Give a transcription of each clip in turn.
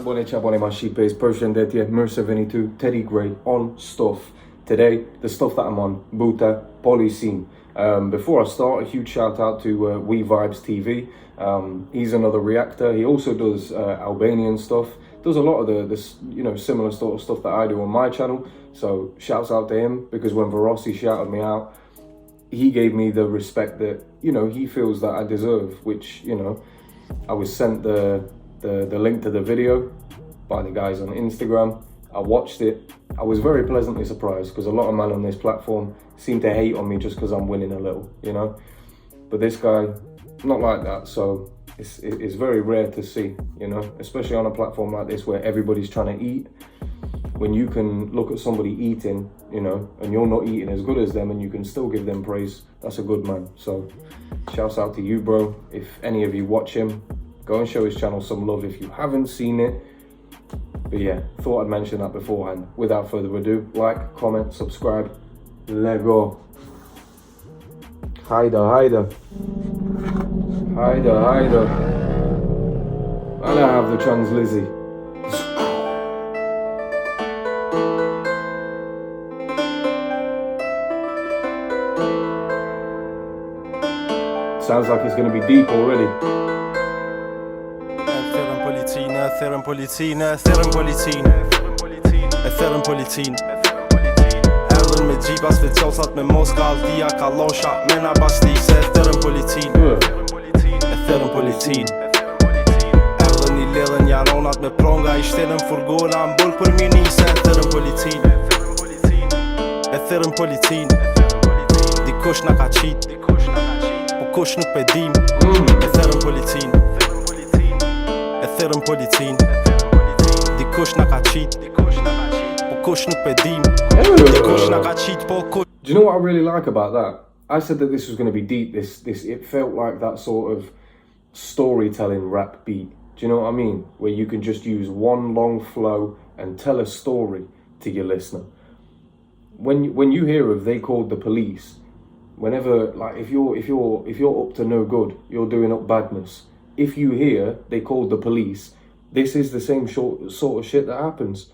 Abone my sheepbase Persian Detia Mercer 22 Teddy Gray on stuff. Today, the stuff that I'm on, Buta, Policen. Before I start, a huge shout out to We Vibes TV. He's another reactor. He also does Albanian stuff. Does a lot of this similar sort of stuff that I do on my channel. So shouts out to him, because when Verossi shouted me out, he gave me the respect that he feels that I deserve. Which I was sent the link to the video by the guys on Instagram. I watched it. I was very pleasantly surprised, because a lot of men on this platform seem to hate on me just because I'm winning a little, But this guy, not like that. So it's very rare to see, especially on a platform like this where everybody's trying to eat. When you can look at somebody eating, and you're not eating as good as them, and you can still give them praise, that's a good man. So shouts out to you, bro. If any of you watch him, go and show his channel some love if you haven't seen it. But yeah, thought I'd mention that beforehand. Without further ado, like, comment, subscribe. Let go. Hayda. And I have the trans Lizzie. Sounds like it's going to be deep already. Erdhën me gjibas ve qosat me moska altia kalosha me na basti se thërën policin. Erdhën I ledhen jaronat me pronga I shtelën furgona m'bull për mini se thërën policin. Dikush na ka qit, po kush nuk pe dim. Thërën policin. Dikush na ka qit, po kush nuk pe dim. Dikush na ka qit, po kush. Do you know what I really like about that? I said that this was going to be deep. It felt like that sort of storytelling rap beat. Do you know what I mean? Where you can just use one long flow and tell a story to your listener. When you hear of they called the police, whenever, like, if you're up to no good, you're doing up badness. If you hear they called the police, this is the same sort of shit that happens.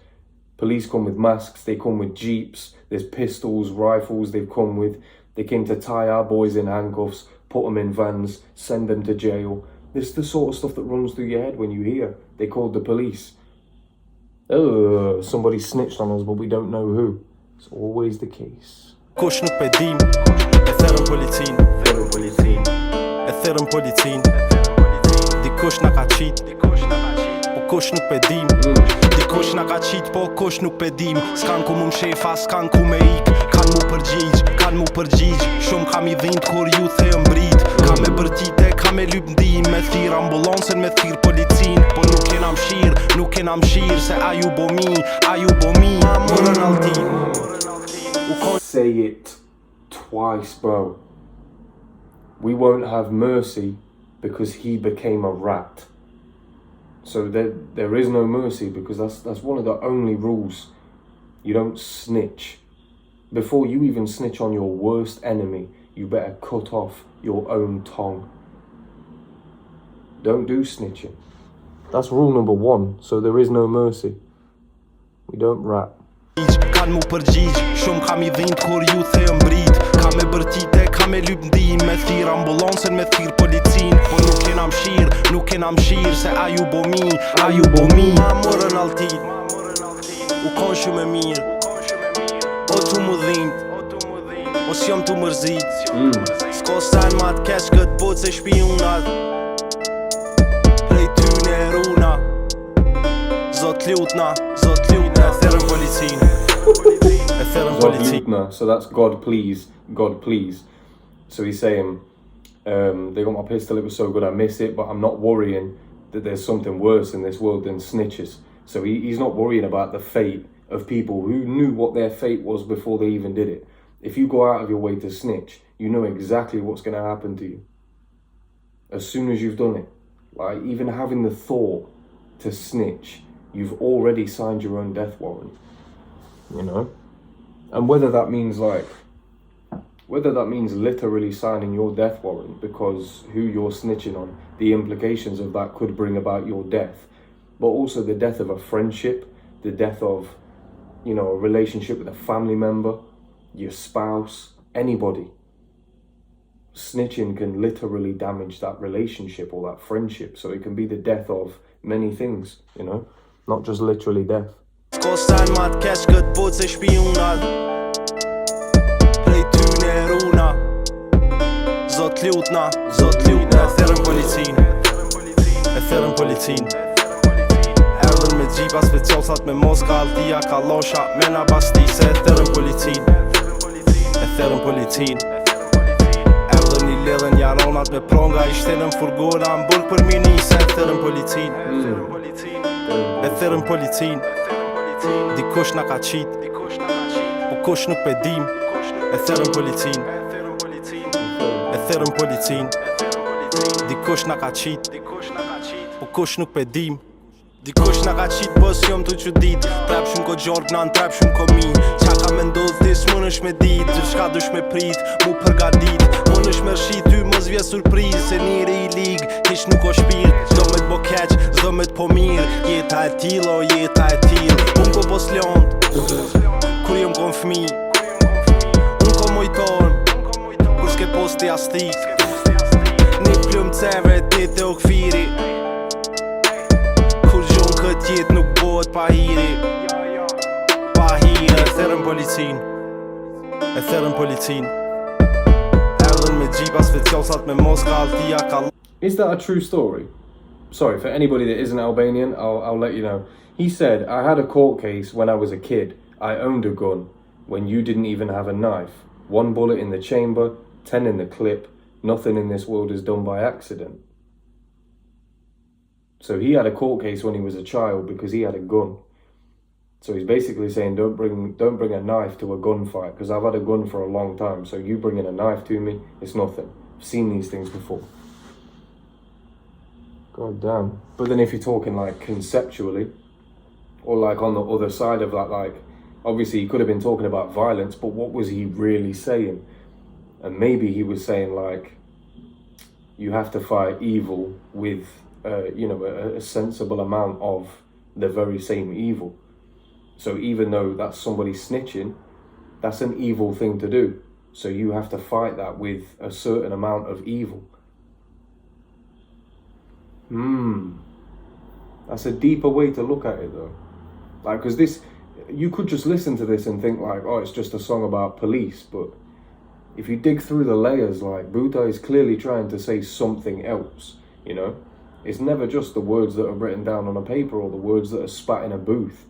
Police come with masks, they come with jeeps, there's pistols, rifles they came to tie our boys in handcuffs, put them in vans, send them to jail. This is the sort of stuff that runs through your head when you hear they called the police. Somebody snitched on us, but we don't know who. It's always the case. Kush nuk pe dim, e thërën policin. Dikush na ka qit, po kush nuk pe dim. Dikush na ka qit, po kush nuk pe dim. S'kan ku mu m'shefa, s'kan ku me ik. Kan mu përgjigj. Shumë kam I dhind kur ju the mbrit. Ka me bërtite, ka me lyp ndim. Me thir ambulancen, me thir policin. Po nuk kena mshir, se a ju bo mi. Ma morën altin. Say it twice, bro. We won't have mercy because he became a rat. So there is no mercy, because that's one of the only rules. You don't snitch. Before you even snitch on your worst enemy, you better cut off your own tongue. Don't do snitching. That's rule number 1. So there is no mercy. We don't rat. Kan mu përgjigj, shumë kam I dhind kur ju the mbrit. Ka me bërtite, ka me lyp ndim. Me thir ambulancen, me thir policin. Po nuk kena mshir, se a ju bo mi. Ma morën altin, u kon shumë e mirë. O tu mu dhind, o s'jom tu mërzit. S'ko sen ma t'kesh këtë botë se shpionat. Prej ty në runa, zot lutna, thërën policin. So that's God please. So he's saying, they got my pistol, it was so good I miss it, but I'm not worrying that there's something worse in this world than snitches. So he's not worrying about the fate of people who knew what their fate was before they even did it. If you go out of your way to snitch, you know exactly what's going to happen to you as soon as you've done it. Like, even having the thought to snitch, you've already signed your own death warrant. And whether that means literally signing your death warrant, because who you're snitching on, the implications of that could bring about your death. but also the death of a friendship, the death of, you know, a relationship with a family member, your spouse, anybody. Snitching can literally damage that relationship or that friendship. So it can be the death of many things, you know, not just literally death. Skostan mat kesh kët botë se shpionat Prej tyne e runa Zot lutna E therën policin E therën policin Erdhen me gjipa specialsat me moska Altia kalosha Mena basti se e therën policin E therën policin Erdhen I ledhen jaronat me pronga I shtenën furgona Mbërg për mini se e therën policin E therën policin Dikush na ka qit Po kush nuk pe dim E therën policin E therën policin Dikush na ka qit Po kush nuk pe dim Dikush na ka qit bës jom të qudit Trap shumë ko gjorg nan trap shumë ko mi Qa ka me ndodh dis më nësh me dit Gjithshka dush me prit mu përgadit Më nësh me rshi ty mos vje surpriz Se njëri I lig hish nuk o shpirt Zdo me t'bo keq, zdo me t'po mir Jeta e tilo, jeta e til Unë ko pos ljont Kur jom kon fmi Unë ko mojton Kur s'ke posti astik Një plëm ceve tete o këfiri Kur gjon kët jet nuk bohet pa hiri Pa hiri E therën policin E therën policin Erdhen me gjipa specialsat me moska altia ka Is that a true story? Sorry, for anybody that isn't Albanian, I'll let you know. He said, I had a court case when I was a kid. I owned a gun when you didn't even have a knife. 1 bullet in the chamber, 10 in the clip. Nothing in this world is done by accident. So he had a court case when he was a child because he had a gun. So he's basically saying, don't bring a knife to a gunfight because I've had a gun for a long time. So you bringing a knife to me, it's nothing. I've seen these things before. God damn. But then if you're talking like conceptually, or like on the other side of that, like obviously he could have been talking about violence, but what was he really saying? And maybe he was saying like, you have to fight evil with, you know, a sensible amount of the very same evil. So even though that's somebody snitching, that's an evil thing to do. So you have to fight that with a certain amount of evil. That's a deeper way to look at it though. Like, because this, you could just listen to this and think like, oh, it's just a song about police. But if you dig through the layers, like Buta is clearly trying to say something else, you know? It's never just the words that are written down on a paper or the words that are spat in a booth.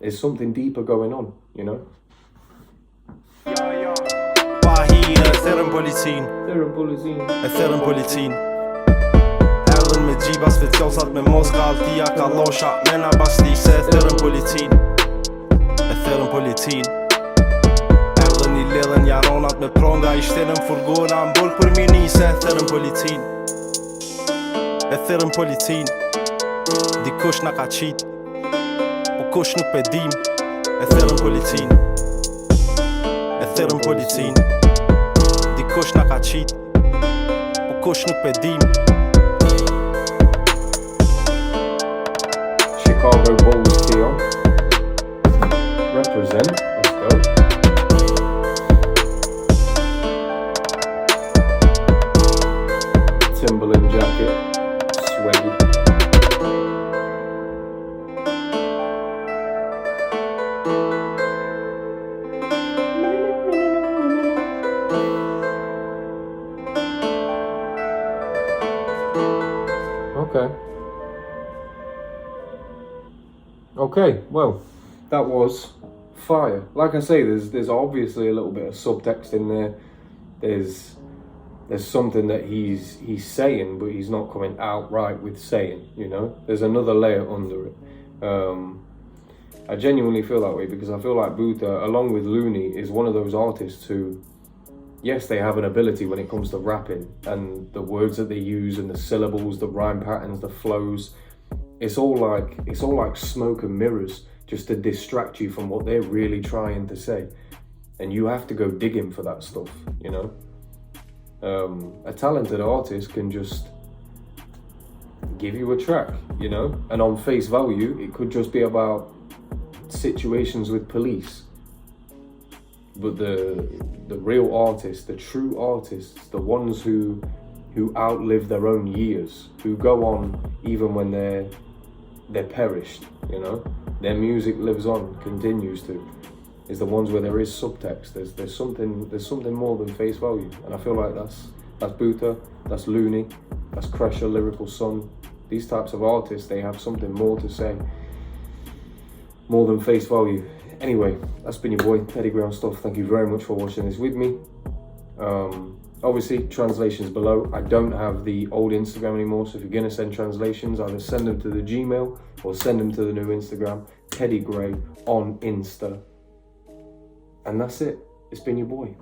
There's something deeper going on, you know? Therën policin Erdhen me gjipa specialsat me moska altia kalosha Mena basti se e therën policin E therën policin Erdhen I ledhen jaronat me pronga I shtenën furgona Mbërg për mini se e therën policin E therën policin Dikush na ka qit Po kush nuk pe dim E therën policin E therën policin Dikush na ka qit Po kush nuk pe dim Chicago Bulls Keon Represent, let's go. Timberland jacket, swaggy. Okay, well, that was fire. Like I say, there's obviously a little bit of subtext in there. There's something that he's saying, but he's not coming outright with saying, you know? There's another layer under it. I genuinely feel that way because I feel like Buta, along with Looney, is one of those artists who, yes, they have an ability when it comes to rapping and the words that they use and the syllables, the rhyme patterns, the flows. It's all like smoke and mirrors just to distract you from what they're really trying to say. And you have to go digging for that stuff, you know? A talented artist can just give you a track, you know? And on face value, it could just be about situations with police. But the real artists, the true artists, the ones who outlive their own years, who go on even when they're perished, you know? Their music lives on, continues to, is the ones where there is subtext. There's something more than face value. And I feel like that's Buta, that's Looney, that's Crusher, Lyrical Son. These types of artists, they have something more to say, more than face value. Anyway, that's been your boy, Teddy Gray on Stuff. Thank you very much for watching this with me. Obviously, translations below. I don't have the old Instagram anymore, so if you're gonna send translations, either send them to the Gmail or send them to the new Instagram, Teddy Gray on Insta. And that's it. It's been your boy.